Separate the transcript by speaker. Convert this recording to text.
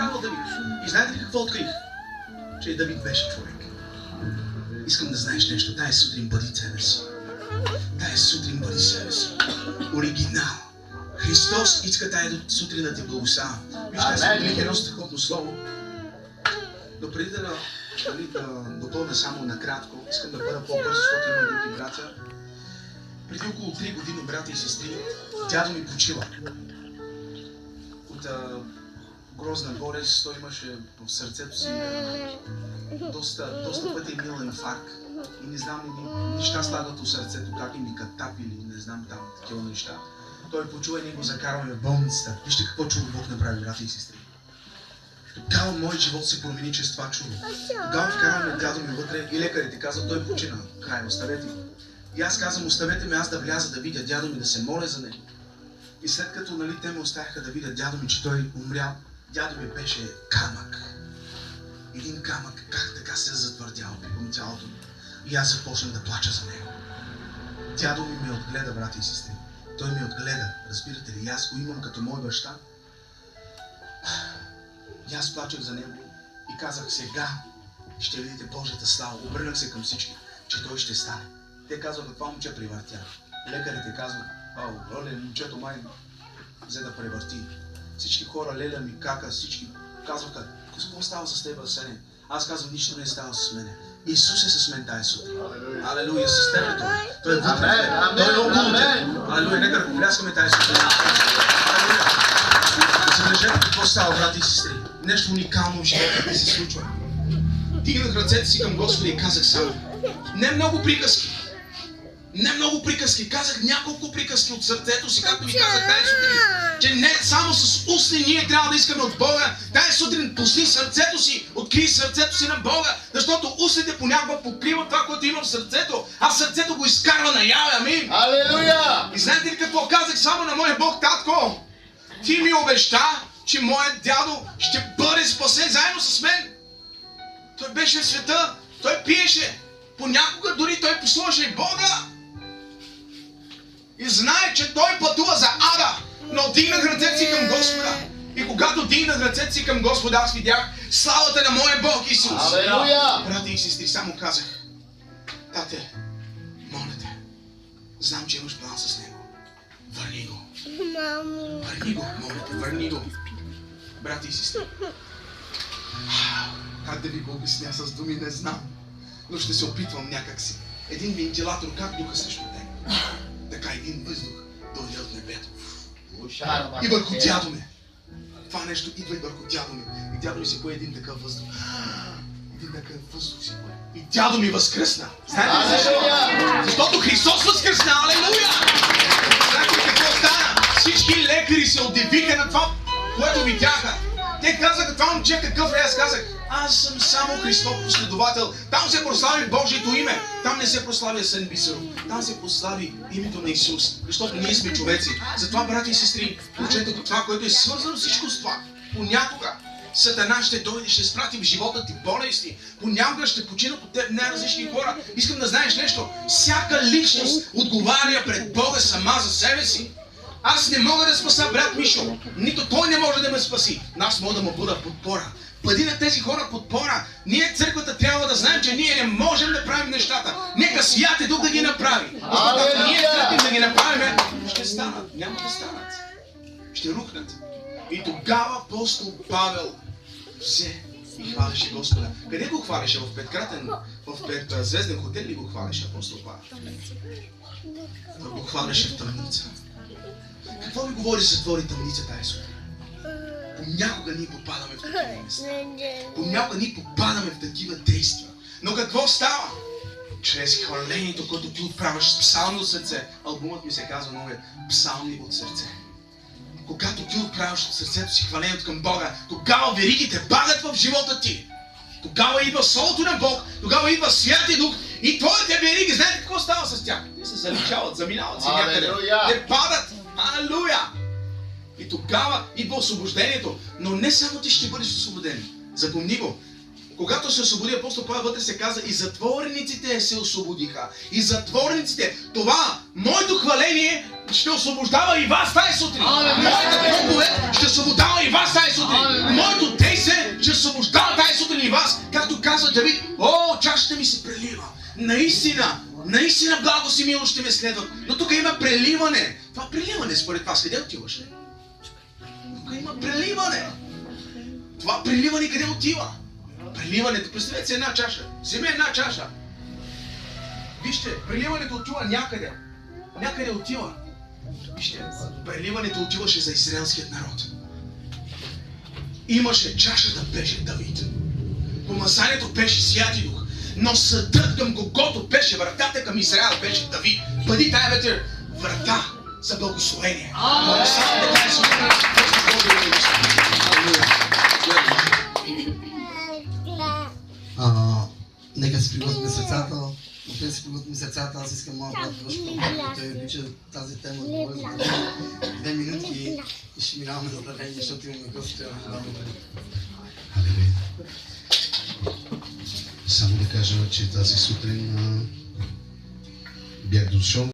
Speaker 1: хванал Давид. И знаете ли какво открих? Че Давид беше човек. Искам да знаеш нещо. Тая сутрин бъди себе си. Тая сутрин бъди себе си. Оригинал. Христос иска тая сутрин да те благославя. Вижте, аз съм едно страхотно слово. Но преди да допълня само накратко, искам да бъда по-бързо, защото има други братя. Преди около 3 години, брата и сестри, дядо ми почива. От грозна болест, той имаше в сърцето си доста пъти имал инфаркт. И не знам, неща слагат в сърцето, как им катап или не знам там такива неща. Той почува и ние го закарваме в болницата. Вижте какво чудо Бог направи, брата и сестри. Тогава моят живот се промени чрез това чудо. Тогава вкарваме дядо ми вътре и лекарите казват, той почина. Край, оставете го. И аз казвам, оставете ме аз да вляза да видя дядо ми, да се моля за него. И след като те ме оставяха да видя дядо ми, че той умрял, дядо ми беше камък. Един камък, как така се затвърдял по тялото ми. И аз започнах да плача за него. Дядо ми ме отгледа, брати и сестри. Той ме отгледа, разбирате ли? И аз го имам като мой баща. И аз плачах за него и казах, сега ще видите Божията слава. Обърнах се към всички, че той ще стане. Те казваха, това момче превъртя. Лекарите казват, оле, момчето май взе да превърти. Всички хора, леля ми, кака, всички казваха, какво става с теб, Асене? Аз казвам, нищо не става с мене. Исус е с мен тази сутрин. Алелуя, с теб е той. Той е вътре. Той е около теб. Алелуя, нека ръкопляскаме тази сутрин. Забележете какво става, брати и сестри. Нещо уникално в живота ми се случва. Дигнах ръцете си към Господа и казах само. Не много приказки. Не много приказки. Казах няколко приказки от сърцето си, както ви казах тази сутрин. Че не само с устни ние трябва да искаме от Бога. Тази сутрин пусни сърцето си, открий сърцето си на Бога. Защото устните понякога покриват това, което има в сърцето. А сърцето го изкарва наяве. Амин.
Speaker 2: Алелуя!
Speaker 1: И знаете ли какво казах само на моя Бог? Татко, ти ми обеща, че моят дядо ще бъде спасен заедно с мен. Той беше в света, той пиеше. Понякога дори той послушаше Бога. И знае, че той пътува за ада. Но дигнах ръцете си към Господа. И когато дигнах ръцете си към Господа, аз видях славата на моя Бог Исус.
Speaker 2: Алелуя!
Speaker 1: Брати и сестри, само казах, тате, моля те, знам, че имаш план с него. Върни го. Върни го, моля те, върни го. Брати и сестри, как да ви го обясня с думи, не знам. Но ще се опитвам някакси. Един вентилатор, как духа срещу теб. Така един въздух дойде от небето. И върху дядо ми. Това нещо идва и върху дядо ми. И дядо ми си пое един такъв въздух. Един такъв въздух си пое. И дядо ми възкръсна. Знаете ли защо? Защото Христос възкръсна. Алелуя! Знаете ли какво стана? Всички лекари се удивиха на това, което видяха. Те казаха, това момче какъв е? Аз казах, аз съм само Христов последовател. Там се прослави Божието име. Там не се прослави Асен Бисеров. Там се прослави името на Исус. Защото ние сме човеци. Затова, брати и сестри, учете това, което е свързано всичко с това. Понякога Сатана ще дойде, ще спрати в живота ти болести. Понякога ще починат от теб най-различни хора. Искам да знаеш нещо. Всяка личност отговаря пред Бога сама за себе си. Аз не мога да спаса брат Мишо. Нито той не може да ме спаси. Но аз мога да му бъда подпора. Бъди на тези хора подпора. Ние църквата трябва да знаем, че ние не можем да правим нещата. Нека Свят Дух да ги направи. Защото ако ние тръпим да ги направим, ще станат. Няма да станат. Ще рухнат. И тогава апостол Павел взе и хвалеше Господа. Къде го хвалеше? В петзвезден хотел ли го хвалеше апостол Павел? Той го хвалеше в тъмница. Какво ми говори за затвори тъмница тази сутрин? Понякога ние попадаме в такива места. Понякога ние попадаме в такива действия. Но какво става? Чрез хвалението, което ти отправяш с псалми от сърце. Албумът ми се казва много псалми от сърце. Когато ти отправяш от сърцето си хвалението към Бога, тогава веригите падат в живота ти. Тогава идва солото на Бог, тогава идва Святия Дух и твоите вериги, знаете какво става с тях? Те се заличават, заминават си някъде. Те падат. Алелуя! И тогава идва освобождението. Но не само ти ще бъдеш освободен. Запомни го. Когато се освободи апостол Павел, вътре се каза и затворниците се освободиха. И затворниците. Това, моето хваление ще освобождава и вас тази сутрин. Моята проповед ще освобождава и вас тази сутрин. Моето действие наистина благост и милост ще ме следват. Но тук има преливане. Това преливане според вас къде отиваше? Тук има преливане. Това преливане къде отива? Преливането, представете си една чаша. Вземе една чаша. Вижте, преливането отива някъде. Някъде отива. Вижте, преливането отиваше за израелският народ. Имаше, чашата беше Давид. Помазанието беше Святи Дух. Но съдът към когото беше, вратата към Израел беше Давид. Бъди тая вечер врата за благословение. Само да кажа
Speaker 2: нека си приготвим сърцата. Освен си приготвим сърцата, аз искам малко да пръщам, да обича тази тема да говоря за 2 минутки и ще минаваме за дарение, защото имаме гости.
Speaker 3: Халелуя. Само да кажа, че тази сутрин бях дошъл